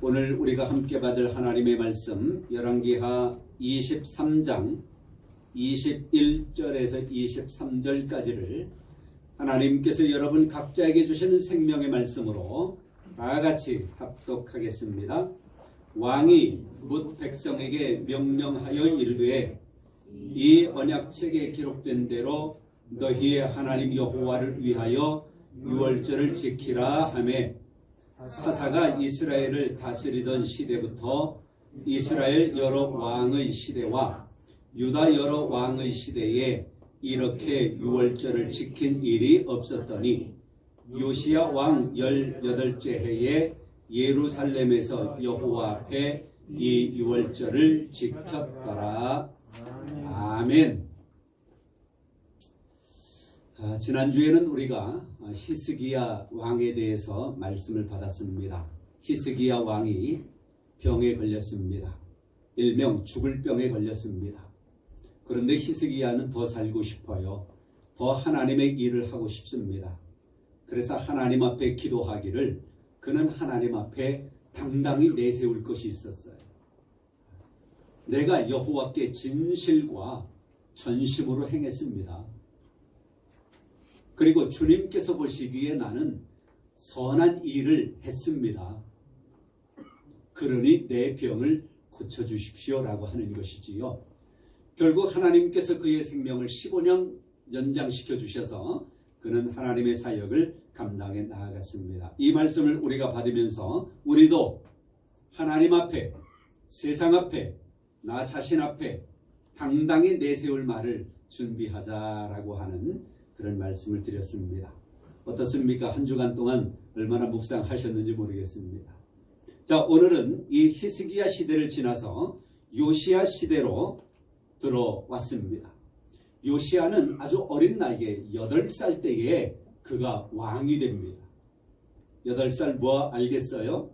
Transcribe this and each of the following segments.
오늘 우리가 함께 받을 하나님의 말씀 열왕기하 23장 21절에서 23절까지를 하나님께서 여러분 각자에게 주시는 생명의 말씀으로 다같이 합독하겠습니다. 왕이 뭇 백성에게 명령하여 이르되 이 언약책에 기록된 대로 너희의 하나님 여호와를 위하여 유월절을 지키라 하매 사사가 이스라엘을 다스리던 시대부터 이스라엘 여러 왕의 시대와 유다 여러 왕의 시대에 이렇게 유월절을 지킨 일이 없었더니 요시야 왕 18째 해에 예루살렘에서 여호와 앞에 이 유월절을 지켰더라. 아멘. 지난주에는 우리가 히스기야 왕에 대해서 말씀을 받았습니다. 히스기야 왕이 병에 걸렸습니다. 일명 죽을 병에 걸렸습니다. 그런데 히스기야는 더 살고 싶어요. 더 하나님의 일을 하고 싶습니다. 그래서 하나님 앞에 기도하기를 그는 하나님 앞에 당당히 내세울 것이 있었어요. 내가 여호와께 진실과 전심으로 행했습니다. 그리고 주님께서 보시기에 나는 선한 일을 했습니다. 그러니 내 병을 고쳐주십시오 라고 하는 것이지요. 결국 하나님께서 그의 생명을 15년 연장시켜 주셔서 그는 하나님의 사역을 감당해 나아갔습니다. 이 말씀을 우리가 받으면서 우리도 하나님 앞에, 세상 앞에, 나 자신 앞에 당당히 내세울 말을 준비하자라고 하는 그런 말씀을 드렸습니다. 어떻습니까? 한 주간 동안 얼마나 묵상하셨는지 모르겠습니다. 자, 오늘은 이 히스기야 시대를 지나서 요시야 시대로 들어왔습니다. 요시야는 아주 어린 나이에 8살 때에 그가 왕이 됩니다. 8살 뭐 알겠어요?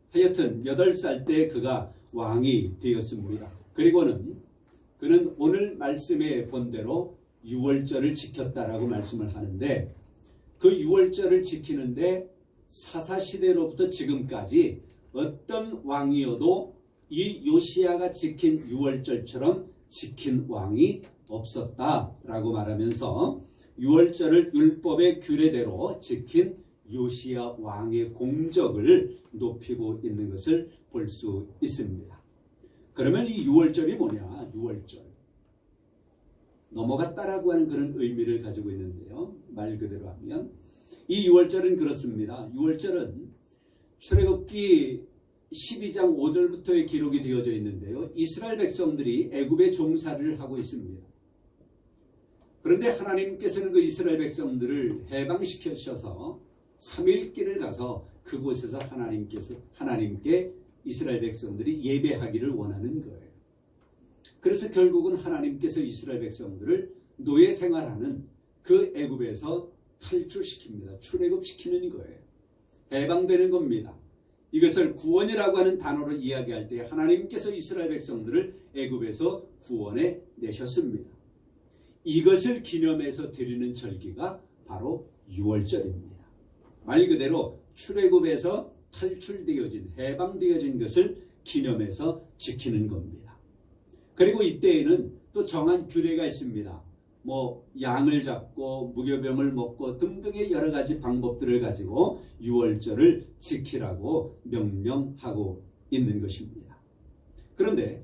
하여튼 8살 때 그가 왕이 되었습니다. 그리고는 그는 오늘 말씀에 본 대로 유월절을 지켰다라고 말씀을 하는데 그 유월절을 지키는데 사사시대로부터 지금까지 어떤 왕이어도 이 요시야가 지킨 유월절처럼 지킨 왕이 없었다라고 말하면서 유월절을 율법의 규례대로 지킨 요시야 왕의 공적을 높이고 있는 것을 볼 수 있습니다. 그러면 이 유월절이 뭐냐? 유월절. 넘어갔다라고 하는 그런 의미를 가지고 있는데요. 말 그대로 하면 이 유월절은 그렇습니다. 유월절은 출애굽기 12장 5절부터의 기록이 되어져 있는데요. 이스라엘 백성들이 애굽에 종살이를 하고 있습니다. 그런데 하나님께서는 그 이스라엘 백성들을 해방시켜주셔서 3일 길을 가서 그곳에서 하나님께 이스라엘 백성들이 예배하기를 원하는 거예요. 그래서 결국은 하나님께서 이스라엘 백성들을 노예 생활하는 그 애굽에서 탈출시킵니다. 출애굽시키는 거예요. 해방되는 겁니다. 이것을 구원이라고 하는 단어로 이야기할 때 하나님께서 이스라엘 백성들을 애굽에서 구원해 내셨습니다. 이것을 기념해서 드리는 절기가 바로 유월절입니다. 말 그대로 출애굽에서 탈출되어진 해방되어진 것을 기념해서 지키는 겁니다. 그리고 이때에는 또 정한 규례가 있습니다. 양을 잡고 무교병을 먹고 등등의 여러 가지 방법들을 가지고 유월절을 지키라고 명령하고 있는 것입니다. 그런데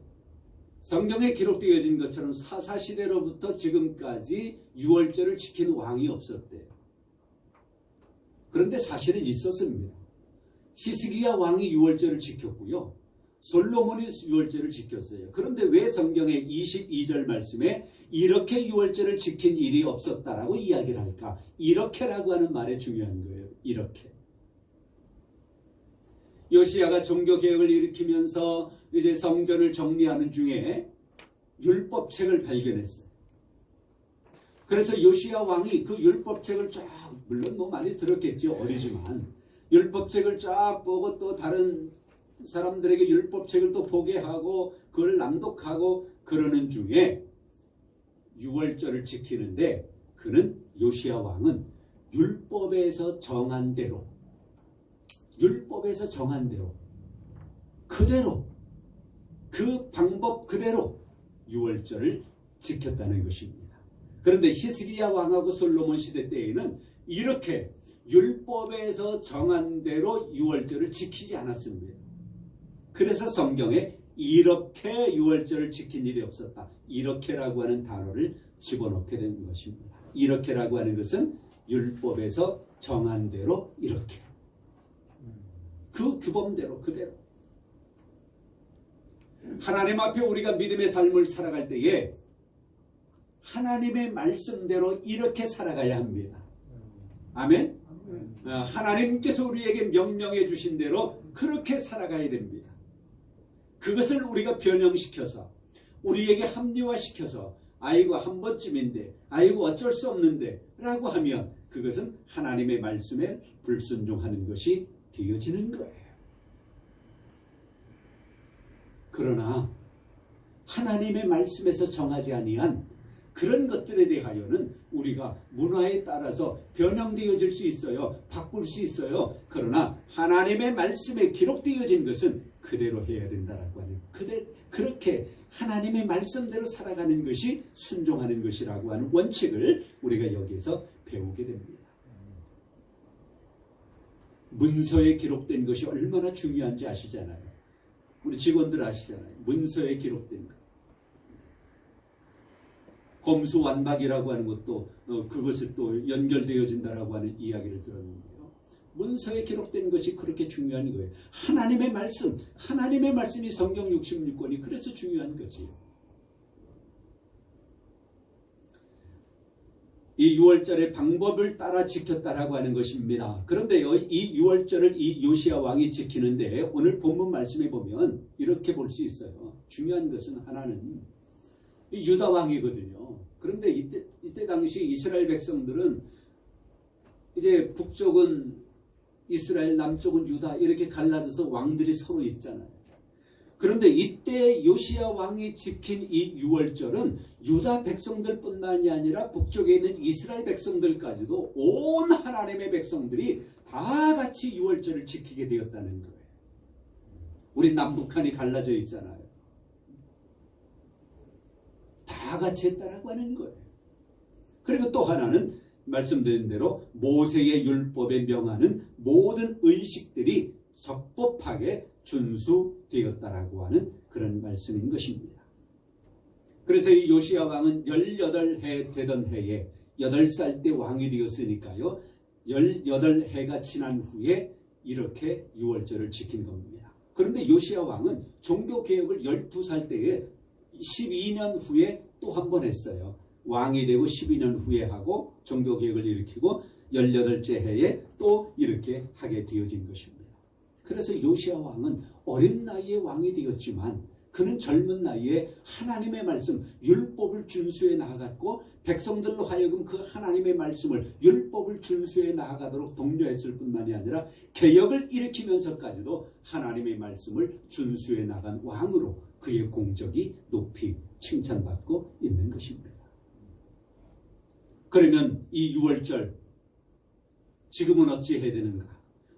성경에 기록되어진 것처럼 사사시대로부터 지금까지 유월절을 지킨 왕이 없었대요. 그런데 사실은 있었습니다. 히스기야 왕이 유월절을 지켰고요. 솔로몬이 유월절을 지켰어요. 그런데 왜 성경의 22절 말씀에 이렇게 유월절을 지킨 일이 없었다라고 이야기를 할까? 이렇게라고 하는 말에 중요한 거예요. 이렇게. 요시야가 종교개혁을 일으키면서 이제 성전을 정리하는 중에 율법책을 발견했어요. 그래서 요시야 왕이 그 율법책을 쫙, 물론 많이 들었겠죠. 어리지만 율법책을 쫙 보고 또 다른 사람들에게 율법책을 또 보게 하고 그걸 낭독하고 그러는 중에 유월절을 지키는데 그는 요시야 왕은 율법에서 정한 대로 그대로 그 방법 그대로 유월절을 지켰다는 것입니다. 그런데 히스기야 왕하고 솔로몬 시대 때에는 이렇게 율법에서 정한 대로 유월절을 지키지 않았습니다. 그래서 성경에 이렇게 유월절을 지킨 일이 없었다. 이렇게라고 하는 단어를 집어넣게 된 것입니다. 이렇게라고 하는 것은 율법에서 정한 대로 이렇게. 그 규범대로 그대로. 하나님 앞에 우리가 믿음의 삶을 살아갈 때에 하나님의 말씀대로 이렇게 살아가야 합니다. 아멘? 하나님께서 우리에게 명령해 주신 대로 그렇게 살아가야 됩니다. 그것을 우리가 변형시켜서 우리에게 합리화시켜서 아이고 한 번쯤인데 아이고 어쩔 수 없는데 라고 하면 그것은 하나님의 말씀에 불순종하는 것이 되어지는 거예요. 그러나 하나님의 말씀에서 정하지 아니한 그런 것들에 대하여는 우리가 문화에 따라서 변형되어질 수 있어요. 바꿀 수 있어요. 그러나 하나님의 말씀에 기록되어진 것은 그대로 해야 된다라고 하는 그렇게 하나님의 말씀대로 살아가는 것이 순종하는 것이라고 하는 원칙을 우리가 여기서 배우게 됩니다. 문서에 기록된 것이 얼마나 중요한지 아시잖아요. 우리 직원들 아시잖아요. 문서에 기록된 것. 검수완박이라고 하는 것도 그것을 또 연결되어진다라고 하는 이야기를 들었는데요. 문서에 기록된 것이 그렇게 중요한 거예요. 하나님의 말씀, 하나님의 말씀이 성경 66권이 그래서 중요한 거지. 이 유월절의 방법을 따라 지켰다라고 하는 것입니다. 그런데요, 이 유월절을 이 요시야 왕이 지키는데 오늘 본문 말씀에 보면 이렇게 볼 수 있어요. 중요한 것은 하나는 유다 왕이거든요. 그런데 이때 당시 이스라엘 백성들은 이제 북쪽은 이스라엘, 남쪽은 유다 이렇게 갈라져서 왕들이 서로 있잖아요. 그런데 이때 요시야 왕이 지킨 이 유월절은 유다 백성들뿐만이 아니라 북쪽에 있는 이스라엘 백성들까지도 온 하나님의 백성들이 다 같이 유월절을 지키게 되었다는 거예요. 우리 남북한이 갈라져 있잖아요. 다 같이 했다라고 하는 거예요. 그리고 또 하나는 말씀드린 대로 모세의 율법에 명하는 모든 의식들이 적법하게 준수되었다라고 하는 그런 말씀인 것입니다. 그래서 이 요시야 왕은 18해 되던 해에 8살 때 왕이 되었으니까요. 18해가 지난 후에 이렇게 유월절을 지킨 겁니다. 그런데 요시야 왕은 종교개혁을 12살 때에 12년 후에 또 한 번 했어요. 왕이 되고 12년 후에 하고 종교개혁을 일으키고 18째 해에 또 이렇게 하게 되어진 것입니다. 그래서 요시야 왕은 어린 나이에 왕이 되었지만 그는 젊은 나이에 하나님의 말씀, 율법을 준수해 나아갔고 백성들로 하여금 그 하나님의 말씀을, 율법을 준수해 나아가도록 독려했을 뿐만이 아니라 개혁을 일으키면서까지도 하나님의 말씀을 준수해 나간 왕으로 그의 공적이 높이 칭찬받고 있는 것입니다. 그러면 이 유월절 지금은 어찌 해야 되는가?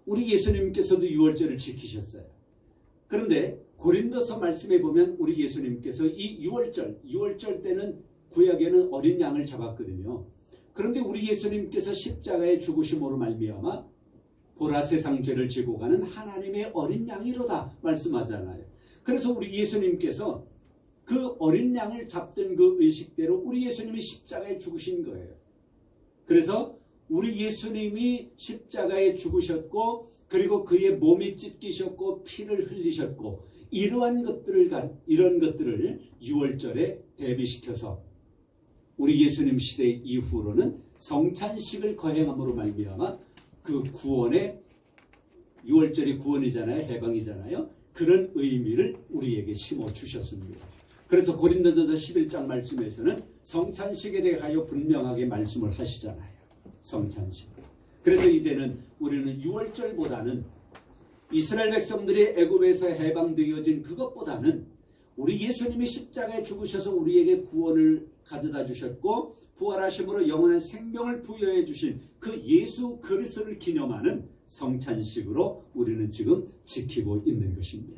우리 예수님께서도 유월절을 지키셨어요. 그런데 고린도서 말씀에 보면 우리 예수님께서 이 유월절 때는 구약에는 어린 양을 잡았거든요. 그런데 우리 예수님께서 십자가의 죽으심으로 말미암아 보라 세상 죄를 지고 가는 하나님의 어린 양이로다 말씀하잖아요. 그래서 우리 예수님께서 그 어린 양을 잡던 그 의식대로 우리 예수님이 십자가에 죽으신 거예요. 그래서 우리 예수님이 십자가에 죽으셨고 그리고 그의 몸이 찢기셨고 피를 흘리셨고 이런 것들을 유월절에 대비시켜서 우리 예수님 시대 이후로는 성찬식을 거행함으로 말미암아 그 구원의 유월절이 구원이잖아요. 해방이잖아요. 그런 의미를 우리에게 심어주셨습니다. 그래서 고린도전서 11장 말씀에서는 성찬식에 대하여 분명하게 말씀을 하시잖아요. 성찬식. 그래서 이제는 우리는 유월절보다는 이스라엘 백성들이 애굽에서 해방되어진 그것보다는 우리 예수님이 십자가에 죽으셔서 우리에게 구원을 가져다 주셨고 부활하심으로 영원한 생명을 부여해 주신 그 예수 그리스도를 기념하는 성찬식으로 우리는 지금 지키고 있는 것입니다.